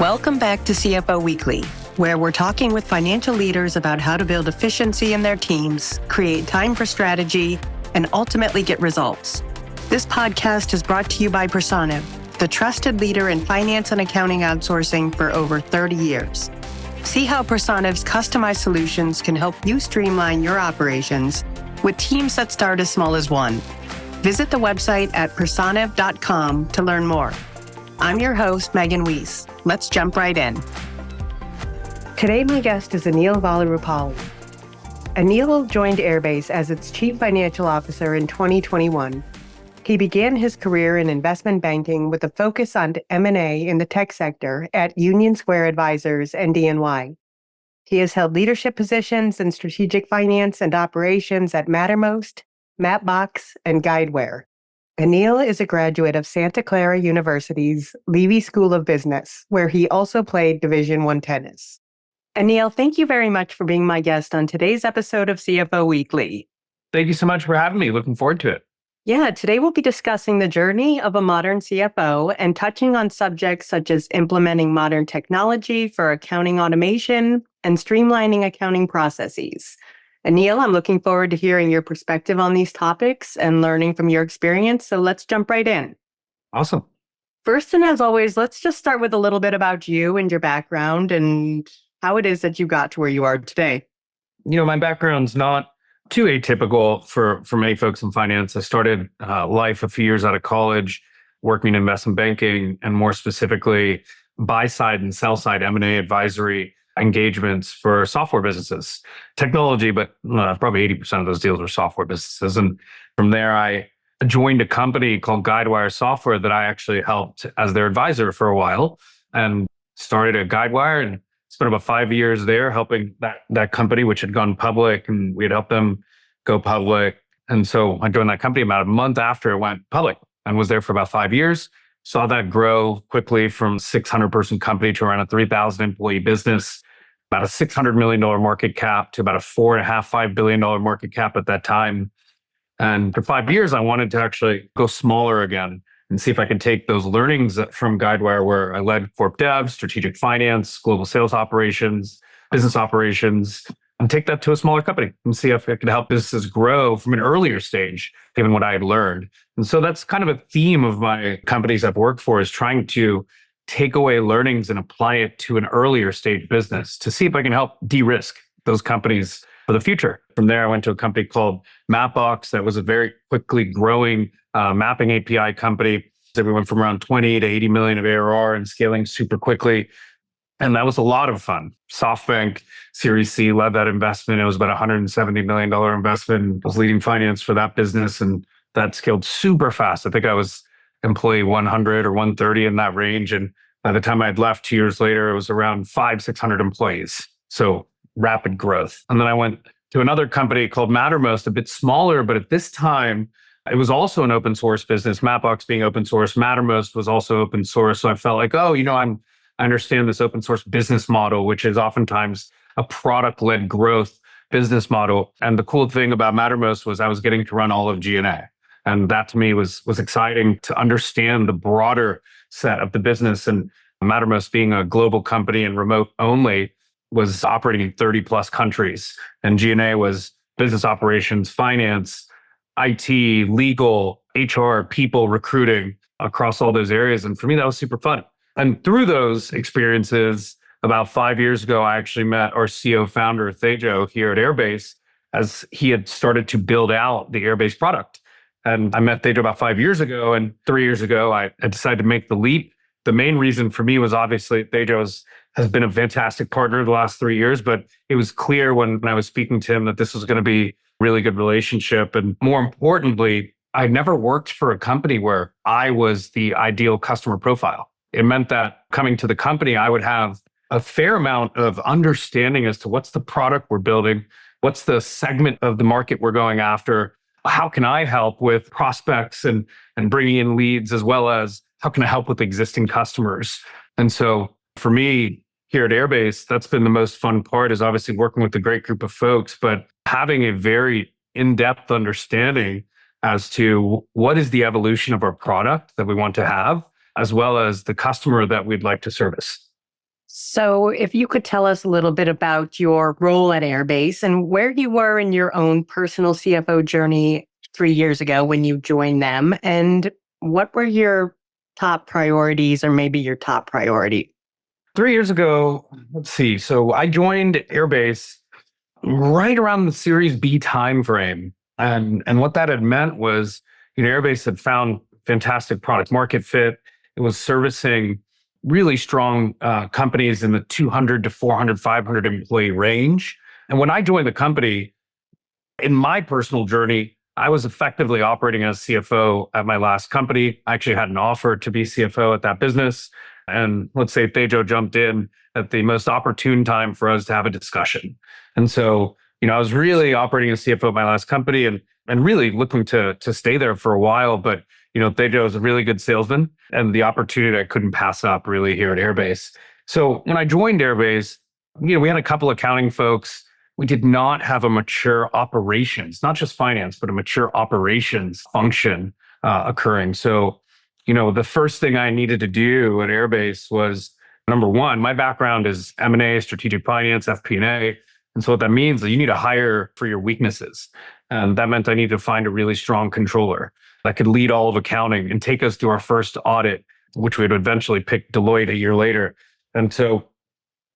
Welcome back to CFO Weekly, where we're talking with financial leaders about how to build efficiency in their teams, create time for strategy, and ultimately get results. This podcast is brought to you by Personiv, the trusted leader in finance and accounting outsourcing for over 30 years. See how Personiv's customized solutions can help you streamline your operations with teams that start as small as one. Visit the website at personiv.com to learn more. I'm your host, Megan Weiss. Let's jump right in. Today, my guest is Aneal Vallurupalli. Aneal joined Airbase as its Chief Financial Officer in 2021. He began his career in investment banking with a focus on M&A in the tech sector at Union Square Advisors and DNY. He has held leadership positions in strategic finance and operations at Mattermost, Mapbox, and Guidewire. Aneal is a graduate of Santa Clara University's Levy School of Business, where he also played Division I tennis. Aneal, thank you very much for being my guest on today's episode of CFO Weekly. Thank you so much for having me. Looking forward to it. Yeah, today we'll be discussing the journey of a modern CFO and touching on subjects such as implementing modern technology for accounting automation and streamlining accounting processes. Aneal, I'm looking forward to hearing your perspective on these topics and learning from your experience, so let's jump right in. Awesome. First, and as always, let's just start with a little bit about you and your background and how it is that you got to where you are today. My background's not too atypical for many folks in finance. I started life a few years out of college, working in investment banking, and more specifically, buy-side and sell-side M&A advisory engagements for software businesses, technology, but probably 80% of those deals were software businesses. And from there, I joined a company called Guidewire Software that I actually helped as their advisor for a while and started at Guidewire and spent about 5 years there helping that company, which had gone public, and we had helped them go public. And so I joined that company about a month after it went public and was there for about 5 years. Saw that grow quickly from 600-person company to around a 3,000 employee business, about a $600 million market cap to about a $4.5 billion market cap at that time. And for 5 years, I wanted to actually go smaller again and see if I could take those learnings from Guidewire, where I led corp dev, strategic finance, global sales operations, business operations, and take that to a smaller company and see if I could help businesses grow from an earlier stage, given what I had learned. And so that's kind of a theme of my companies I've worked for, is trying to take away learnings and apply it to an earlier stage business to see if I can help de-risk those companies for the future. From there, I went to a company called Mapbox that was a very quickly growing mapping API company. So we went from around 20 to 80 million of ARR and scaling super quickly. And that was a lot of fun. SoftBank Series C led that investment. It was about a $170 million investment. I was leading finance for that business, and that scaled super fast. I think I was employee 100 or 130 in that range. And by the time I'd left 2 years later, it was around 600 employees. So rapid growth. And then I went to another company called Mattermost, a bit smaller, but at this time, it was also an open source business. Mapbox being open source, Mattermost was also open source. So I felt like, I understand this open source business model, which is oftentimes a product-led growth business model. And the cool thing about Mattermost was I was getting to run all of G&A. And that to me was exciting to understand the broader set of the business. And Mattermost being a global company and remote only was operating in 30 plus countries. And G&A was business operations, finance, IT, legal, HR, people, recruiting across all those areas. And for me, that was super fun. And through those experiences, about 5 years ago, I actually met our CEO founder, Tejo, here at Airbase, as he had started to build out the Airbase product. And I met Tejo about 5 years ago. And 3 years ago, I decided to make the leap. The main reason for me was obviously Tejo has been a fantastic partner the last 3 years, but it was clear when I was speaking to him that this was going to be a really good relationship. And more importantly, I never worked for a company where I was the ideal customer profile. It meant that coming to the company, I would have a fair amount of understanding as to what's the product we're building, what's the segment of the market we're going after, how can I help with prospects and bringing in leads, as well as how can I help with existing customers. And so for me here at Airbase, that's been the most fun part, is obviously working with a great group of folks, but having a very in-depth understanding as to what is the evolution of our product that we want to have, as well as the customer that we'd like to service. So, if you could tell us a little bit about your role at Airbase and where you were in your own personal CFO journey 3 years ago when you joined them, and what were your top priorities or maybe your top priority? 3 years ago, let's see. So I joined Airbase right around the Series B timeframe. And what that had meant was, Airbase had found fantastic product market fit. It was servicing really strong companies in the 200 to 400, 500 employee range. And when I joined the company, in my personal journey, I was effectively operating as CFO at my last company. I actually had an offer to be CFO at that business. And let's say Tejo jumped in at the most opportune time for us to have a discussion. And so, I was really operating as CFO at my last company and really looking to stay there for a while. But, Tejo is a really good salesman and the opportunity I couldn't pass up really here at Airbase. So when I joined Airbase, we had a couple accounting folks. We did not have a mature operations, not just finance, but a mature operations function occurring. So, the first thing I needed to do at Airbase was, number one, my background is M&A, strategic finance, FP&A. And so what that means is you need to hire for your weaknesses. And that meant I needed to find a really strong controller that could lead all of accounting and take us to our first audit, which we would eventually pick Deloitte a year later. And so,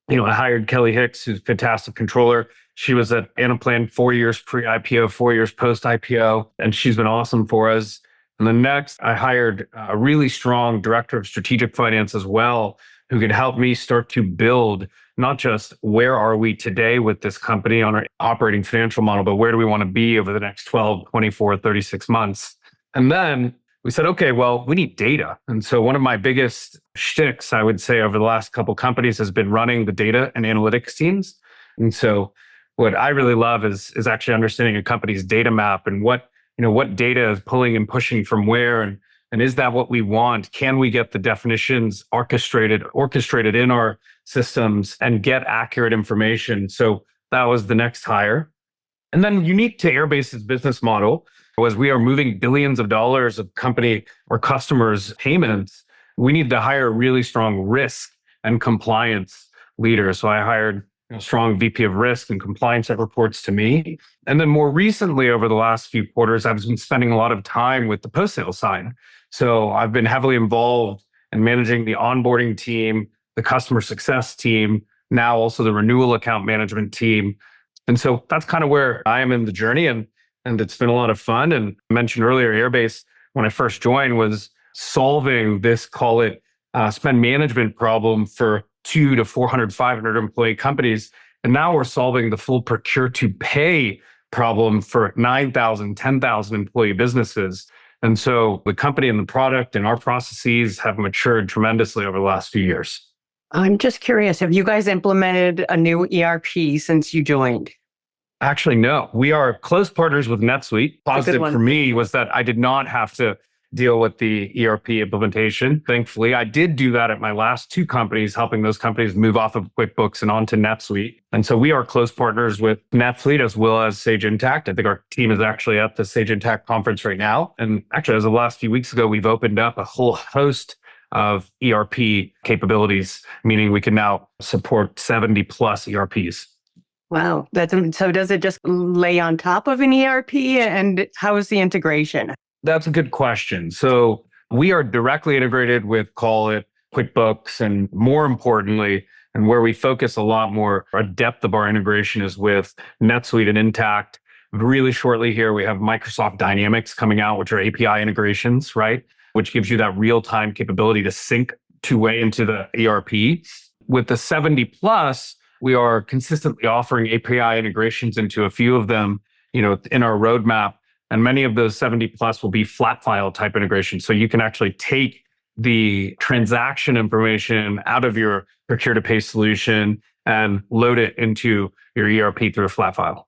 I hired Kelly Hicks, who's a fantastic controller. She was at Anaplan 4 years pre-IPO, 4 years post-IPO, and she's been awesome for us. And then next, I hired a really strong director of strategic finance as well, who could help me start to build not just where are we today with this company on our operating financial model, but where do we want to be over the next 12, 24, 36 months. And then we said, okay, well, we need data. And so one of my biggest shticks, I would say, over the last couple of companies has been running the data and analytics teams. And so what I really love is actually understanding a company's data map and what data is pulling and pushing from where, and is that what we want? Can we get the definitions orchestrated in our systems and get accurate information? So that was the next hire. And then unique to Airbase's business model was we are moving billions of dollars of company or customers' payments. We need to hire a really strong risk and compliance leader. So I hired a strong VP of risk and compliance that reports to me. And then more recently, over the last few quarters, I've been spending a lot of time with the post-sale side. So I've been heavily involved in managing the onboarding team, the customer success team, now also the renewal account management team. And so that's kind of where I am in the journey. And it's been a lot of fun. And I mentioned earlier, Airbase, when I first joined, was solving this, call it spend management problem for 200 to 400, 500 employee companies. And now we're solving the full procure to pay problem for 9,000, 10,000 employee businesses. And so the company and the product and our processes have matured tremendously over the last few years. I'm just curious, have you guys implemented a new ERP since you joined? Actually, no. We are close partners with NetSuite. Positive for me was that I did not have to deal with the ERP implementation. Thankfully, I did do that at my last two companies, helping those companies move off of QuickBooks and onto NetSuite. And so we are close partners with NetSuite as well as Sage Intacct. I think our team is actually at the Sage Intacct conference right now. And actually, as of the last few weeks ago, we've opened up a whole host of ERP capabilities, meaning we can now support 70 plus ERPs. Wow. So does it just lay on top of an ERP? And how is the integration? That's a good question. So we are directly integrated with, call it, QuickBooks, and more importantly, and where we focus a lot more, our depth of our integration is with NetSuite and Intacct. Really shortly here, we have Microsoft Dynamics coming out, which are API integrations, right? Which gives you that real-time capability to sync two-way into the ERP. With the 70 plus, we are consistently offering API integrations into a few of them, in our roadmap. And many of those 70 plus will be flat file type integration. So you can actually take the transaction information out of your procure to pay solution and load it into your ERP through a flat file.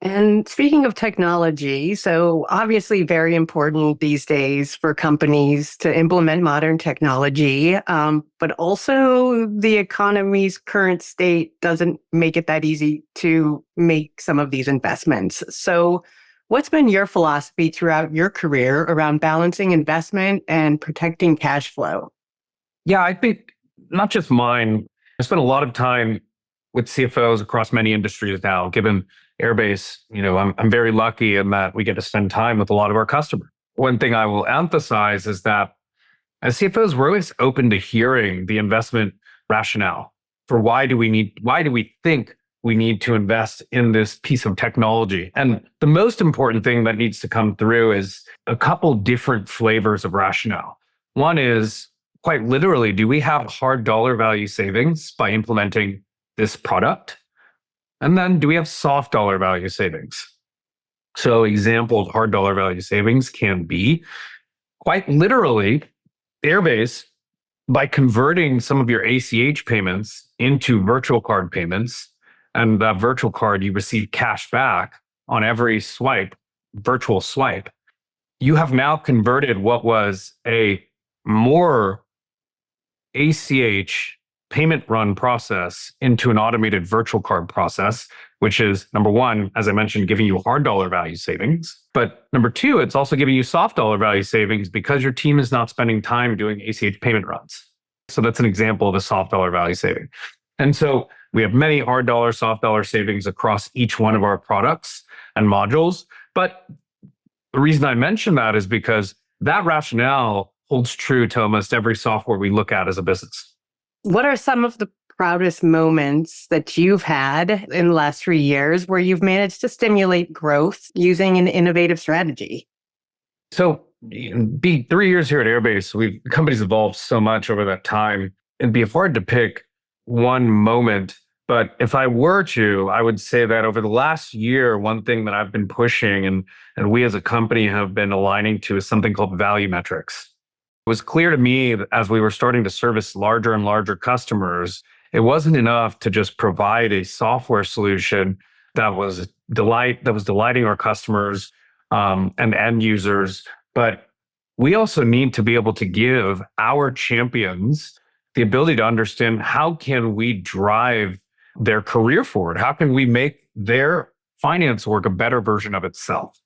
And speaking of technology, so obviously very important these days for companies to implement modern technology, but also the economy's current state doesn't make it that easy to make some of these investments. So what's been your philosophy throughout your career around balancing investment and protecting cash flow? Yeah, I think not just mine. I spent a lot of time with CFOs across many industries now, given Airbase. I'm very lucky in that we get to spend time with a lot of our customers. One thing I will emphasize is that as CFOs, we're always open to hearing the investment rationale for why do we think we need to invest in this piece of technology. And the most important thing that needs to come through is a couple different flavors of rationale. One is quite literally, do we have hard dollar value savings by implementing this product? And then do we have soft dollar value savings? So example of hard dollar value savings can be quite literally Airbase, by converting some of your ACH payments into virtual card payments, and that virtual card, you receive cash back on every virtual swipe, you have now converted what was a more ACH payment run process into an automated virtual card process, which is number one, as I mentioned, giving you hard dollar value savings. But number two, it's also giving you soft dollar value savings because your team is not spending time doing ACH payment runs. So that's an example of a soft dollar value saving. And so we have many hard dollar, soft dollar savings across each one of our products and modules. But the reason I mention that is because that rationale holds true to almost every software we look at as a business. What are some of the proudest moments that you've had in the last 3 years where you've managed to stimulate growth using an innovative strategy? So, be 3 years here at Airbase, the company's evolved so much over that time. It'd be hard to pick one moment, but if I were to, I would say that over the last year, one thing that I've been pushing and we as a company have been aligning to is something called value metrics. It was clear to me that as we were starting to service larger and larger customers, it wasn't enough to just provide a software solution that was delighting our customers and end users, but we also need to be able to give our champions the ability to understand how can we drive their career forward? How can we make their finance work a better version of itself?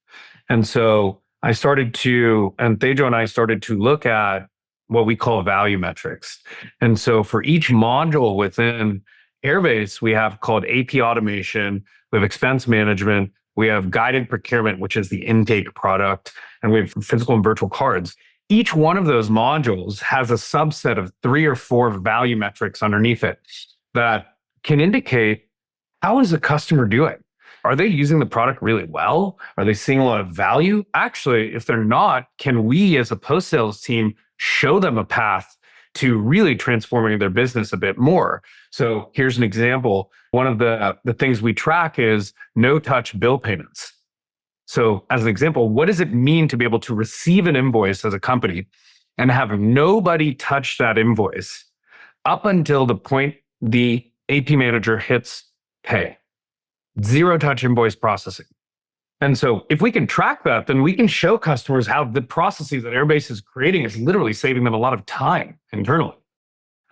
And so Tejo and I started to look at what we call value metrics. And so for each module within Airbase, we have called AP automation, we have expense management, we have guided procurement, which is the intake product, and we have physical and virtual cards. Each one of those modules has a subset of 3 or 4 value metrics underneath it that can indicate how is the customer doing? Are they using the product really well? Are they seeing a lot of value? Actually, if they're not, can we as a post-sales team show them a path to really transforming their business a bit more? So here's an example. One of the things we track is no-touch bill payments. So as an example, what does it mean to be able to receive an invoice as a company and have nobody touch that invoice up until the point the AP manager hits pay? Zero touch invoice processing. And so if we can track that, then we can show customers how the processes that Airbase is creating is literally saving them a lot of time internally.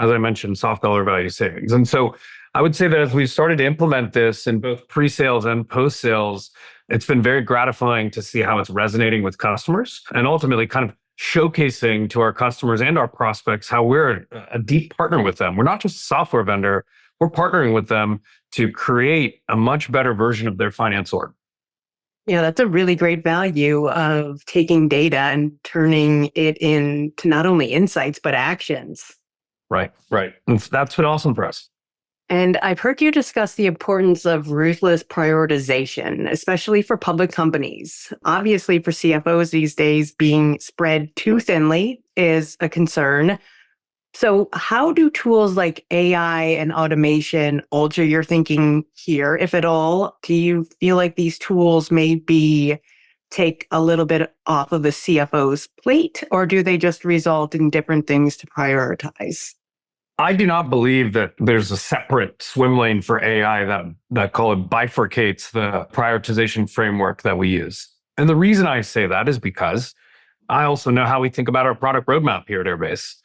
As I mentioned, soft dollar value savings. And so I would say that as we started to implement this in both pre-sales and post-sales, it's been very gratifying to see how it's resonating with customers and ultimately kind of showcasing to our customers and our prospects how we're a deep partner with them. We're not just a software vendor, we're partnering with them to create a much better version of their finance org. Yeah, that's a really great value of taking data and turning it into not only insights, but actions. Right. And that's been awesome for us. And I've heard you discuss the importance of ruthless prioritization, especially for public companies. Obviously, for CFOs these days, being spread too thinly is a concern. So how do tools like AI and automation alter your thinking here, if at all? Do you feel like these tools maybe take a little bit off of the CFO's plate, or do they just result in different things to prioritize? I do not believe that there's a separate swim lane for AI that call it bifurcates the prioritization framework that we use. And the reason I say that is because I also know how we think about our product roadmap here at Airbase.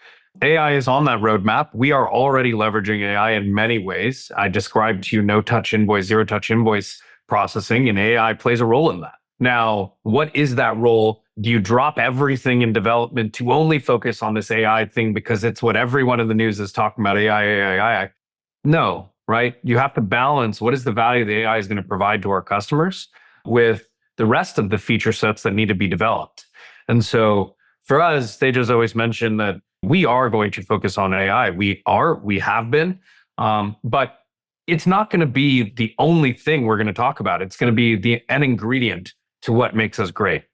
AI is on that roadmap. We are already leveraging AI in many ways. I described to you no-touch invoice, zero-touch invoice processing, and AI plays a role in that. Now, what is that role? Do you drop everything in development to only focus on this AI thing because it's what everyone in the news is talking about, AI? No, right? You have to balance what is the value the AI is going to provide to our customers with the rest of the feature sets that need to be developed. And so for us, they just always mention that we are going to focus on AI. We have been, but it's not going to be the only thing we're going to talk about. It's going to be an ingredient to what makes us great.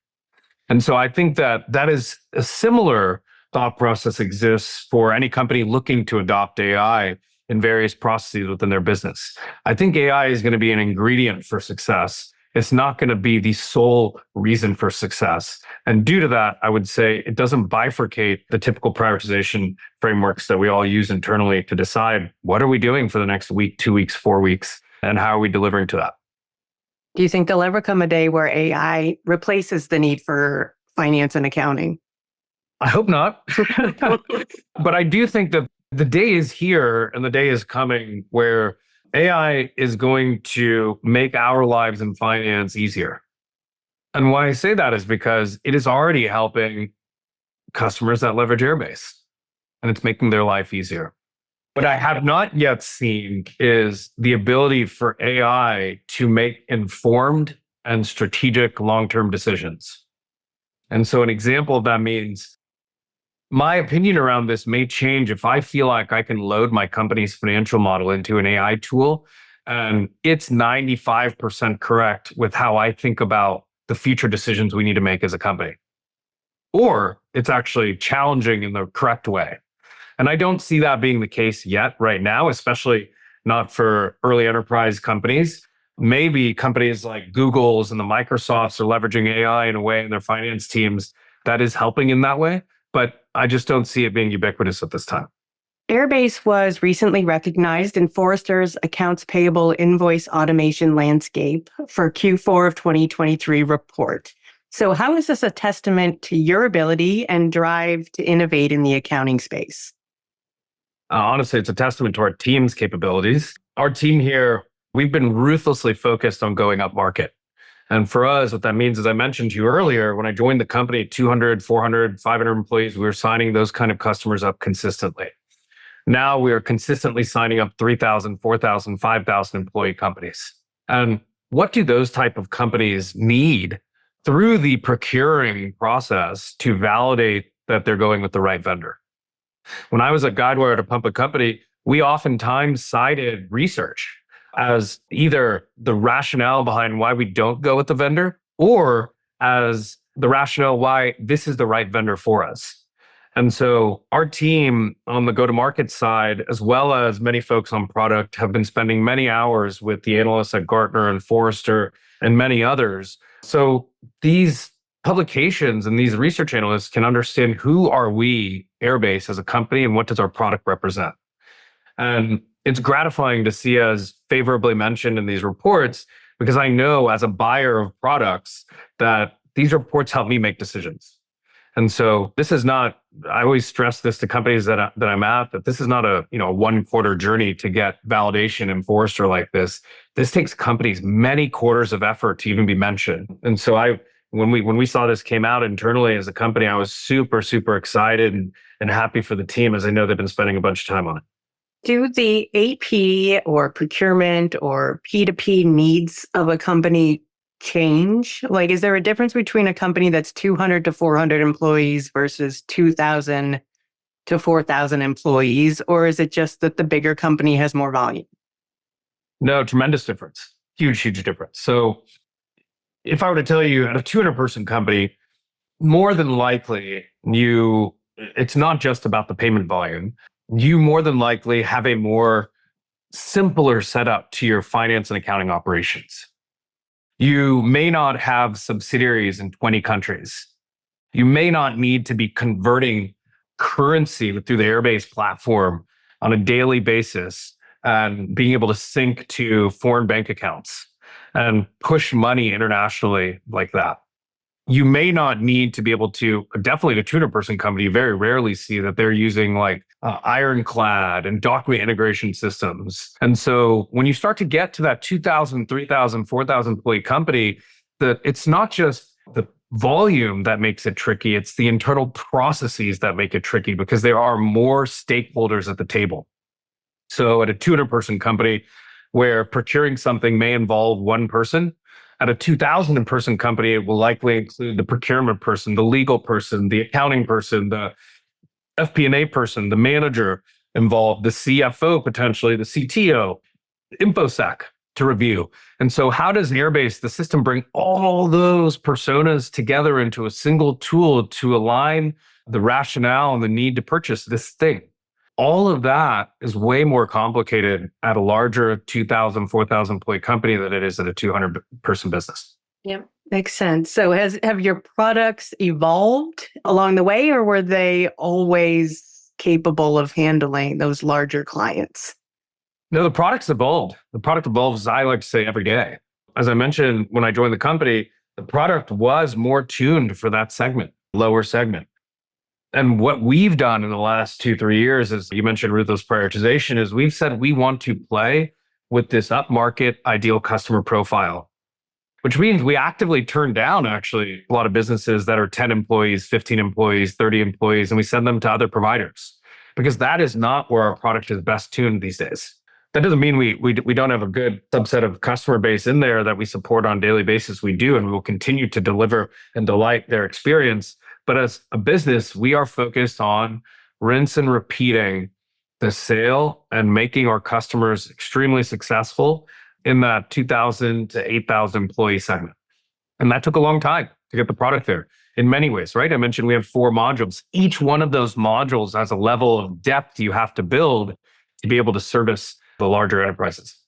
And so I think that is a similar thought process exists for any company looking to adopt AI in various processes within their business. I think AI is going to be an ingredient for success. It's not going to be the sole reason for success. And due to that, I would say it doesn't bifurcate the typical prioritization frameworks that we all use internally to decide what are we doing for the next week, 2 weeks, 4 weeks, and how are we delivering to that? Do you think there'll ever come a day where AI replaces the need for finance and accounting? I hope not. But I do think that the day is here and the day is coming where AI is going to make our lives in finance easier. And why I say that is because it is already helping customers that leverage Airbase, and it's making their life easier. What I have not yet seen is the ability for AI to make informed and strategic long-term decisions. And so an example of that means my opinion around this may change if I feel like I can load my company's financial model into an AI tool and it's 95% correct with how I think about the future decisions we need to make as a company. Or it's actually challenging in the correct way. And I don't see that being the case yet right now, especially not for early enterprise companies. Maybe companies like Google's and the Microsofts are leveraging AI in a way in their finance teams that is helping in that way. But I just don't see it being ubiquitous at this time. Airbase was recently recognized in Forrester's Accounts Payable Invoice Automation Landscape for Q4 of 2023 report. So how is this a testament to your ability and drive to innovate in the accounting space? Honestly, it's a testament to our team's capabilities. Our team here, we've been ruthlessly focused on going up market. And for us, what that means, as I mentioned to you earlier, when I joined the company, 200, 400, 500 employees, we were signing those kind of customers up consistently. Now we are consistently signing up 3,000, 4,000, 5,000 employee companies. And what do those type of companies need through the procuring process to validate that they're going with the right vendor? When I was at Guidewire at a public company, we oftentimes cited research as either the rationale behind why we don't go with the vendor or as the rationale why this is the right vendor for us. And so our team on the go-to-market side, as well as many folks on product, have been spending many hours with the analysts at Gartner and Forrester and many others. So these publications and these research analysts can understand who are we, Airbase, as a company, and what does our product represent. And it's gratifying to see us favorably mentioned in these reports because I know as a buyer of products that these reports help me make decisions. And so this is not, I always stress this to companies that I'm at, that this is not a 1 quarter journey to get validation in Forrester like this. This takes companies many quarters of effort to even be mentioned. And so when we saw this came out internally as a company, I was super, super excited and happy for the team, as I know they've been spending a bunch of time on it. Do the AP or procurement or P2P needs of a company change? Like, is there a difference between a company that's 200 to 400 employees versus 2,000 to 4,000 employees? Or is it just that the bigger company has more volume? No, tremendous difference. Huge, huge difference. So if I were to tell you at a 200-person company, more than likely it's not just about the payment volume. You more than likely have a more simpler setup to your finance and accounting operations. You may not have subsidiaries in 20 countries. You may not need to be converting currency through the Airbase platform on a daily basis and being able to sync to foreign bank accounts and push money internationally like that. You may not need to be able to, definitely a 200-person company, you very rarely see that they're using Ironclad and document integration systems. And so when you start to get to that 2,000, 3,000, 4,000 employee company, that it's not just the volume that makes it tricky, it's the internal processes that make it tricky because there are more stakeholders at the table. So at a 200-person company where procuring something may involve one person, at a 2,000-person company, it will likely include the procurement person, the legal person, the accounting person, the FP&A person, the manager involved, the CFO, potentially the CTO, InfoSec to review. And so how does Airbase, the system, bring all those personas together into a single tool to align the rationale and the need to purchase this thing? All of that is way more complicated at a larger 2,000, 4,000 employee company than it is at a 200-person business. Yep. Makes sense. So have your products evolved along the way, or were they always capable of handling those larger clients? No, the product's evolved. The product evolves, I like to say, every day. As I mentioned, when I joined the company, the product was more tuned for that segment, lower segment. And what we've done in the last 2-3 years, as you mentioned, ruthless prioritization, is we've said we want to play with this upmarket ideal customer profile, which means we actively turn down actually a lot of businesses that are 10 employees, 15 employees, 30 employees, and we send them to other providers because that is not where our product is best tuned these days. That doesn't mean we don't have a good subset of customer base in there that we support on a daily basis. We do, and we will continue to deliver and delight their experience. But as a business, we are focused on rinse and repeating the sale and making our customers extremely successful in that 2,000 to 8,000 employee segment. And that took a long time to get the product there in many ways, right? I mentioned we have 4 modules. Each one of those modules has a level of depth you have to build to be able to service the larger enterprises.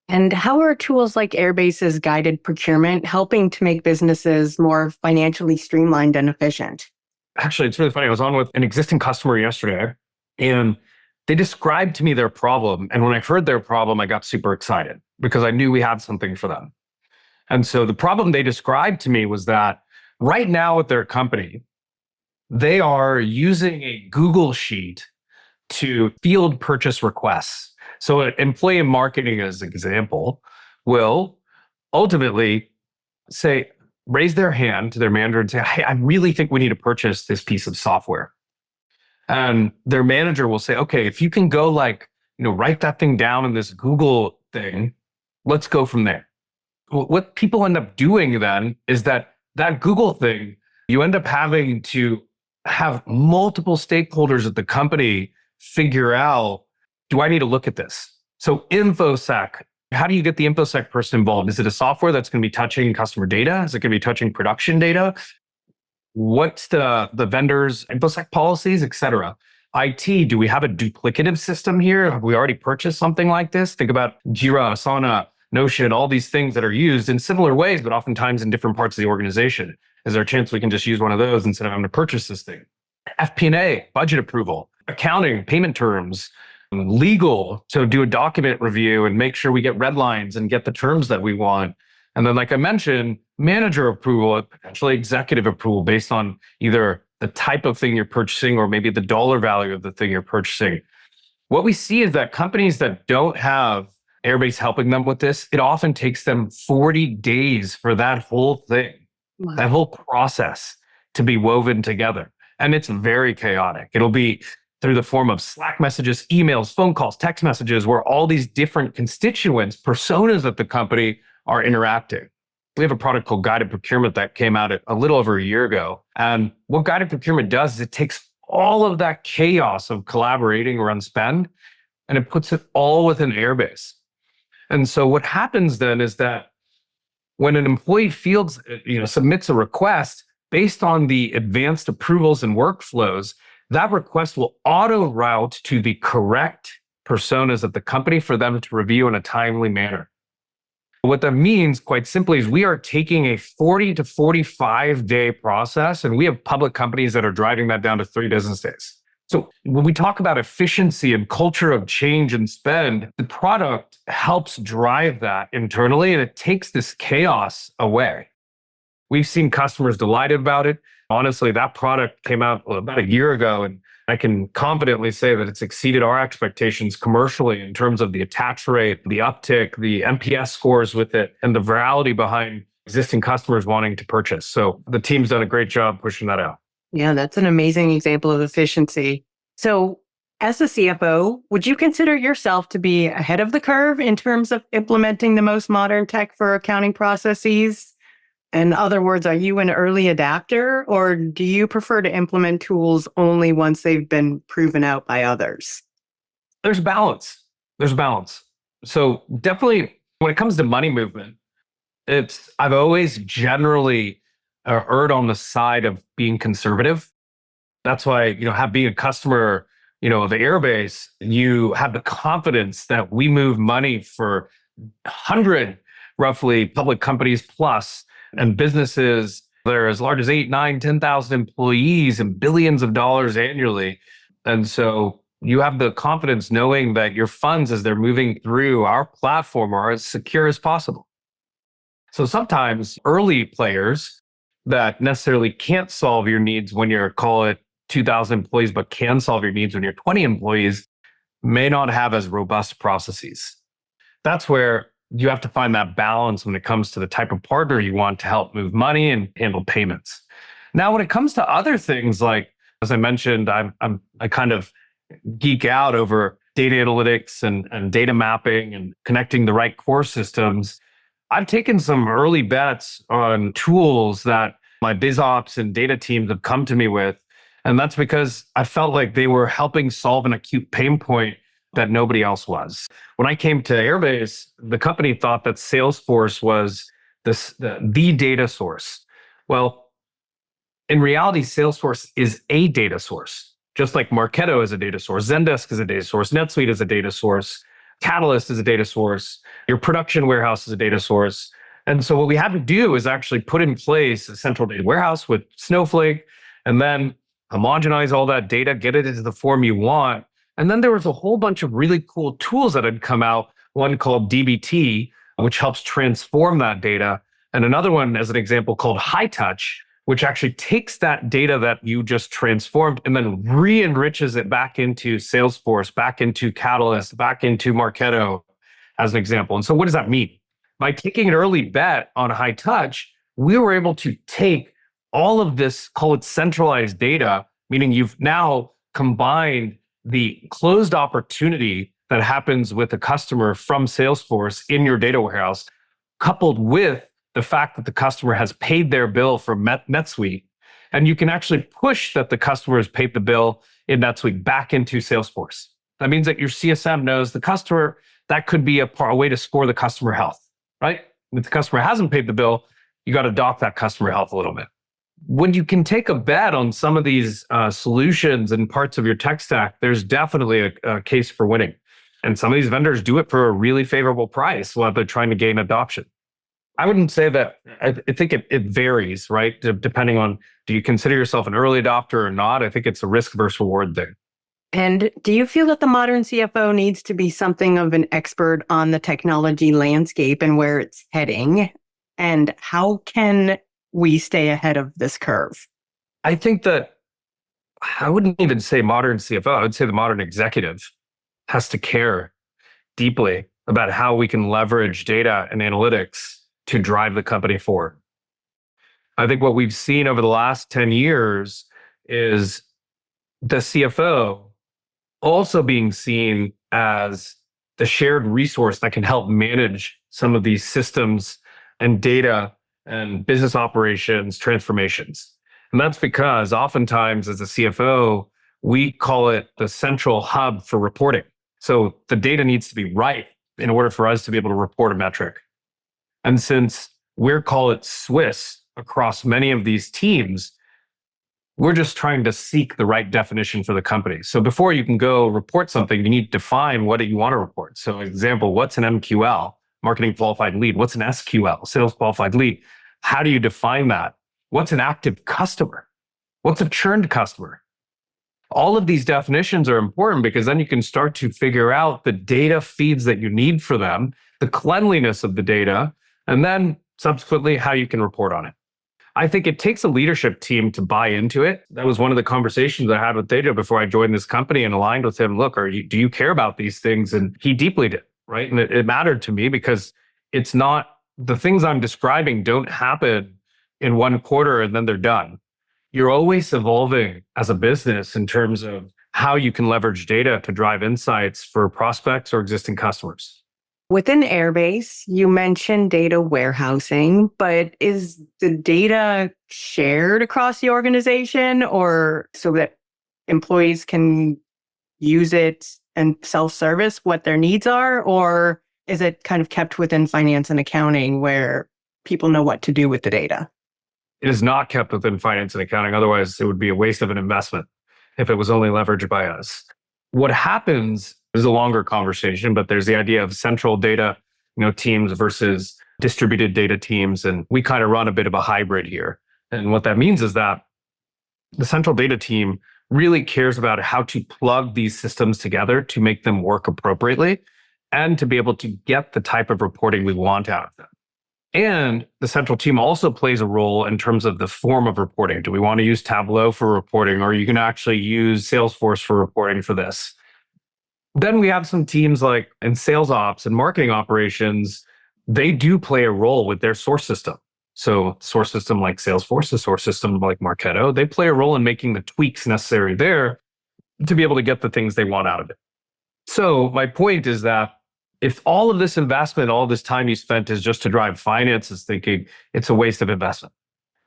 And how are tools like Airbase's guided procurement helping to make businesses more financially streamlined and efficient? Actually, it's really funny. I was on with an existing customer yesterday, and they described to me their problem. And when I heard their problem, I got super excited because I knew we had something for them. And so the problem they described to me was that right now at their company, they are using a Google Sheet to field purchase requests. So an employee in marketing, as an example, will ultimately say, raise their hand to their manager and say, hey, I really think we need to purchase this piece of software. And their manager will say, okay, if you can go write that thing down in this Google thing, let's go from there. What people end up doing then is that Google thing, you end up having to have multiple stakeholders at the company figure out, do I need to look at this? So InfoSec, how do you get the InfoSec person involved? Is it a software that's going to be touching customer data? Is it going to be touching production data? What's the vendor's InfoSec policies, et cetera? IT, do we have a duplicative system here? Have we already purchased something like this? Think about Jira, Asana, Notion, all these things that are used in similar ways, but oftentimes in different parts of the organization. Is there a chance we can just use one of those instead of having to purchase this thing? FP&A, budget approval, accounting, payment terms, legal, so do a document review and make sure we get red lines and get the terms that we want. And then, like I mentioned, manager approval, potentially executive approval based on either the type of thing you're purchasing or maybe the dollar value of the thing you're purchasing. What we see is that companies that don't have Airbase helping them with this, it often takes them 40 days for that whole thing, that whole process to be woven together. And it's very chaotic. It'll be through the form of Slack messages, emails, phone calls, text messages, where all these different constituents, personas of the company are interacting. We have a product called Guided Procurement that came out a little over a year ago. And what Guided Procurement does is it takes all of that chaos of collaborating around spend and it puts it all within Airbase. And so what happens then is that when an employee submits a request based on the advanced approvals and workflows, that request will auto route to the correct personas at the company for them to review in a timely manner. What that means, quite simply, is we are taking a 40 to 45 day process, and we have public companies that are driving that down to 3 business days. So when we talk about efficiency and culture of change and spend, the product helps drive that internally, and it takes this chaos away. We've seen customers delighted about it. Honestly, that product came out about a year ago, and I can confidently say that it's exceeded our expectations commercially in terms of the attach rate, the uptick, the NPS scores with it, and the virality behind existing customers wanting to purchase. So the team's done a great job pushing that out. Yeah, that's an amazing example of efficiency. So As a CFO, would you consider yourself to be ahead of the curve in terms of implementing the most modern tech for accounting processes? In other words, are you an early adapter, or do you prefer to implement tools only once they've been proven out by others? There's balance. There's balance. So definitely when it comes to money movement, I've always generally erred on the side of being conservative. That's why, being a customer, of Airbase, you have the confidence that we move money for 100 roughly public companies plus and businesses that are as large as 8, 9, 10,000 employees and billions of dollars annually. And so you have the confidence knowing that your funds, as they're moving through our platform, are as secure as possible. So sometimes early players that necessarily can't solve your needs when you're, call it 2,000 employees, but can solve your needs when you're 20 employees, may not have as robust processes. That's where you have to find that balance when it comes to the type of partner you want to help move money and handle payments. Now, when it comes to other things, like, as I mentioned, I kind of geek out over data analytics and data mapping and connecting the right core systems. I've taken some early bets on tools that my biz ops and data teams have come to me with. And that's because I felt like they were helping solve an acute pain point that nobody else was. When I came to Airbase, the company thought that Salesforce was the data source. Well, in reality, Salesforce is a data source, just like Marketo is a data source, Zendesk is a data source, NetSuite is a data source, Catalyst is a data source, your production warehouse is a data source. And so what we had to do is actually put in place a central data warehouse with Snowflake, and then homogenize all that data, get it into the form you want. And then there was a whole bunch of really cool tools that had come out, one called DBT, which helps transform that data, and another one, as an example, called High Touch, which actually takes that data that you just transformed and then re-enriches it back into Salesforce, back into Catalyst, back into Marketo, as an example. And so what does that mean? By taking an early bet on High Touch, we were able to take all of this, call it centralized data, meaning you've now combined the closed opportunity that happens with a customer from Salesforce in your data warehouse, coupled with the fact that the customer has paid their bill from NetSuite. And you can actually push that the customer has paid the bill in NetSuite back into Salesforce. That means that your CSM knows the customer. That could be a way to score the customer health, right? If the customer hasn't paid the bill, you got to dock that customer health a little bit. When you can take a bet on some of these solutions and parts of your tech stack, there's definitely a case for winning. And some of these vendors do it for a really favorable price while they're trying to gain adoption. I wouldn't say that. I think it varies, right? Depending on, do you consider yourself an early adopter or not? I think it's a risk versus reward thing. And do you feel that the modern CFO needs to be something of an expert on the technology landscape and where it's heading? And how can we stay ahead of this curve? I think that I wouldn't even say modern CFO. I would say the modern executive has to care deeply about how we can leverage data and analytics to drive the company forward. I think what we've seen over the last 10 years is the CFO also being seen as the shared resource that can help manage some of these systems and data and business operations transformations. And that's because oftentimes as a CFO, we call it the central hub for reporting. So the data needs to be right in order for us to be able to report a metric. And since we're call it Swiss across many of these teams, we're just trying to seek the right definition for the company. So before you can go report something, you need to define what you want to report. So example, what's an MQL, marketing qualified lead? What's an SQL, sales qualified lead? How do you define that? What's an active customer? What's a churned customer? All of these definitions are important because then you can start to figure out the data feeds that you need for them, the cleanliness of the data, and then subsequently how you can report on it. I think it takes a leadership team to buy into it. That was one of the conversations I had with Tejo before I joined this company and aligned with him. Look, do you care about these things? And he deeply did, right? And it mattered to me because it's not, the things I'm describing don't happen in one quarter and then they're done. You're always evolving as a business in terms of how you can leverage data to drive insights for prospects or existing customers. Within Airbase, you mentioned data warehousing, but is the data shared across the organization or so that employees can use it and self-service what their needs are? Or is it kind of kept within finance and accounting where people know what to do with the data? It is not kept within finance and accounting. Otherwise, it would be a waste of an investment if it was only leveraged by us. What happens is a longer conversation, but there's the idea of central data, teams versus distributed data teams. And we kind of run a bit of a hybrid here. And what that means is that the central data team really cares about how to plug these systems together to make them work appropriately and to be able to get the type of reporting we want out of them. And the central team also plays a role in terms of the form of reporting. Do we want to use Tableau for reporting, or you can actually use Salesforce for reporting for this? Then we have some teams like in sales ops and marketing operations, they do play a role with their source system. So source system like Salesforce, a source system like Marketo, they play a role in making the tweaks necessary there to be able to get the things they want out of it. So my point is that if all of this investment, all this time you spent is just to drive finances thinking, it's a waste of investment.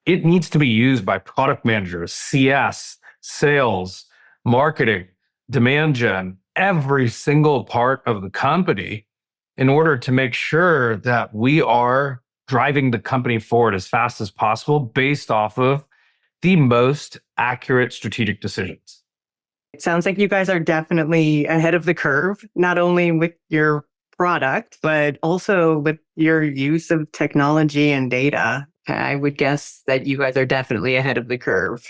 It needs to be used by product managers, CS, sales, marketing, demand gen, every single part of the company in order to make sure that we are driving the company forward as fast as possible based off of the most accurate strategic decisions. It sounds like you guys are definitely ahead of the curve, not only with your product, but also with your use of technology and data. I would guess that you guys are definitely ahead of the curve.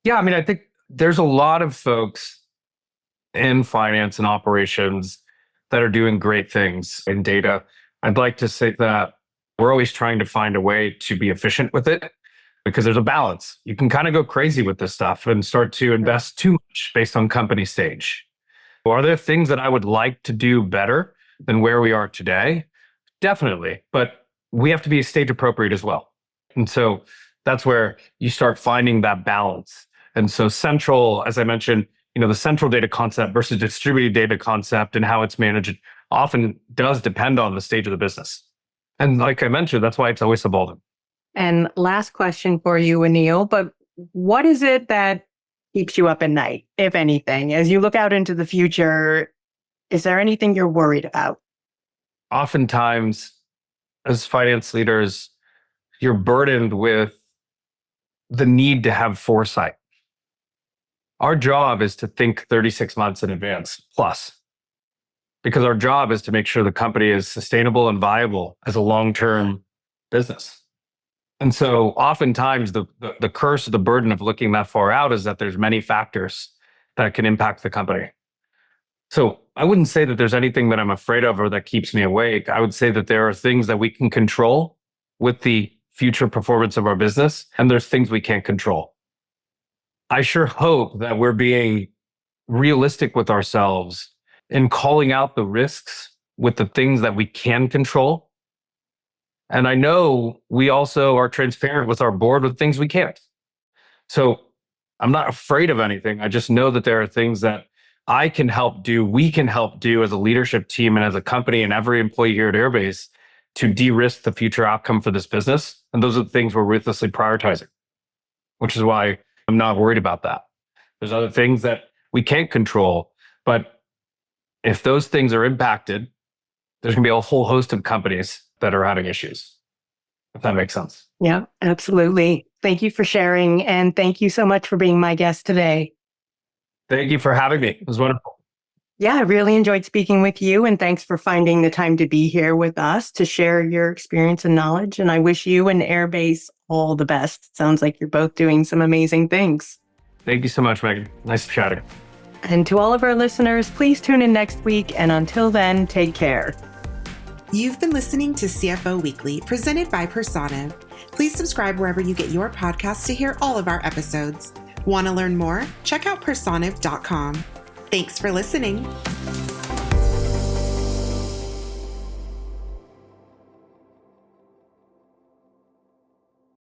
Yeah, I think there's a lot of folks in finance and operations that are doing great things in data. I'd like to say that we're always trying to find a way to be efficient with it because there's a balance. You can kind of go crazy with this stuff and start to invest too much based on company stage. Are there things that I would like to do better than where we are today? Definitely, but we have to be stage appropriate as well. And so that's where you start finding that balance. And so central, as I mentioned, the central data concept versus distributed data concept and how it's managed often does depend on the stage of the business. And like I mentioned, that's why it's always evolving. And last question for you, Aneal, but what is it that keeps you up at night, if anything? As you look out into the future, is there anything you're worried about? Oftentimes, as finance leaders, you're burdened with the need to have foresight. Our job is to think 36 months in advance plus, because our job is to make sure the company is sustainable and viable as a long-term business. And so oftentimes the curse or the burden of looking that far out is that there's many factors that can impact the company. So I wouldn't say that there's anything that I'm afraid of or that keeps me awake. I would say that there are things that we can control with the future performance of our business, and there's things we can't control. I sure hope that we're being realistic with ourselves in calling out the risks with the things that we can control. And I know we also are transparent with our board with things we can't. So I'm not afraid of anything. I just know that there are things that I can help do, we can help do as a leadership team and as a company and every employee here at Airbase to de-risk the future outcome for this business. And those are the things we're ruthlessly prioritizing, which is why I'm not worried about that. There's other things that we can't control, but if those things are impacted, there's going to be a whole host of companies that are having issues, if that makes sense. Yeah, absolutely. Thank you for sharing. And thank you so much for being my guest today. Thank you for having me. It was wonderful. Yeah, I really enjoyed speaking with you. And thanks for finding the time to be here with us to share your experience and knowledge. And I wish you and Airbase all the best. Sounds like you're both doing some amazing things. Thank you so much, Megan. Nice chatting. And to all of our listeners, please tune in next week. And until then, take care. You've been listening to CFO Weekly, presented by Personiv. Please subscribe wherever you get your podcasts to hear all of our episodes. Want to learn more? Check out personiv.com. Thanks for listening.